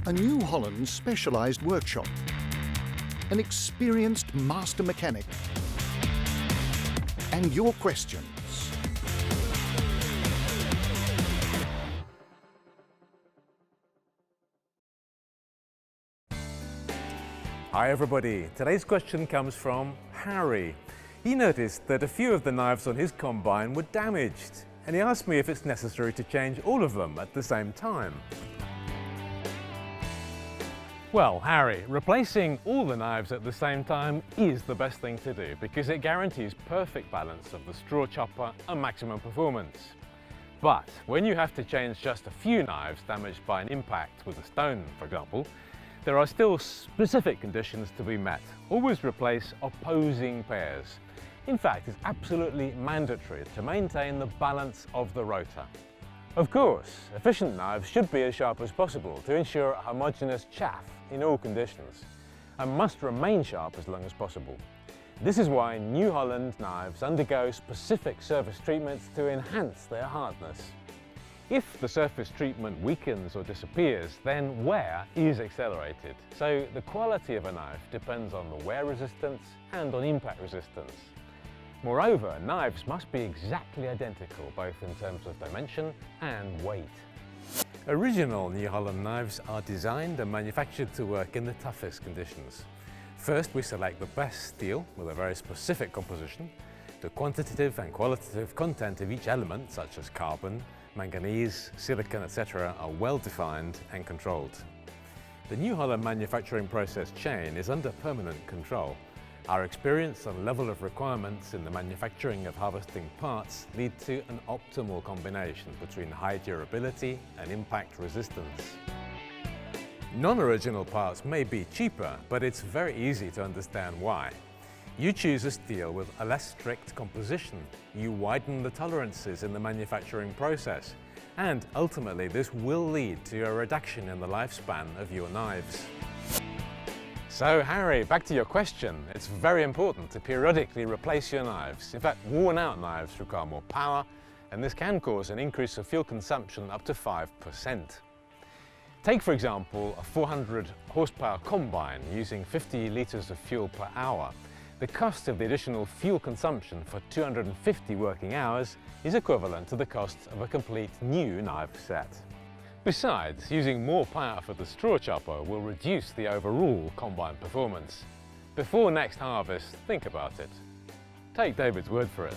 A New Holland specialised workshop, an experienced master mechanic, and your questions. Hi everybody, today's question comes from Harry. He noticed that a few of the knives on his combine were damaged, and he asked me if it's necessary to change all of them at the same time. Well, Harry, replacing all the knives at the same time is the best thing to do because it guarantees perfect balance of the straw chopper and maximum performance. But when you have to change just a few knives damaged by an impact with a stone, for example, there are still specific conditions to be met. Always replace opposing pairs. In fact, it's absolutely mandatory to maintain the balance of the rotor. Of course, efficient knives should be as sharp as possible to ensure a homogeneous chaff in all conditions, and must remain sharp as long as possible. This is why New Holland knives undergo specific surface treatments to enhance their hardness. If the surface treatment weakens or disappears, then wear is accelerated. So the quality of a knife depends on the wear resistance and on impact resistance. Moreover, knives must be exactly identical, both in terms of dimension and weight. Original New Holland knives are designed and manufactured to work in the toughest conditions. First, we select the best steel with a very specific composition. The quantitative and qualitative content of each element, such as carbon, manganese, silicon, etc., are well defined and controlled. The New Holland manufacturing process chain is under permanent control. Our experience and level of requirements in the manufacturing of harvesting parts lead to an optimal combination between high durability and impact resistance. Non-original parts may be cheaper, but it's very easy to understand why. You choose a steel with a less strict composition, you widen the tolerances in the manufacturing process, and ultimately this will lead to a reduction in the lifespan of your knives. So Harry, back to your question. It's very important to periodically replace your knives. In fact, worn out knives require more power, and this can cause an increase of fuel consumption up to 5%. Take, for example, a 400 horsepower combine using 50 litres of fuel per hour. The cost of the additional fuel consumption for 250 working hours is equivalent to the cost of a complete new knife set. Besides, using more power for the straw chopper will reduce the overall combine performance. Before next harvest, think about it. Take David's word for it.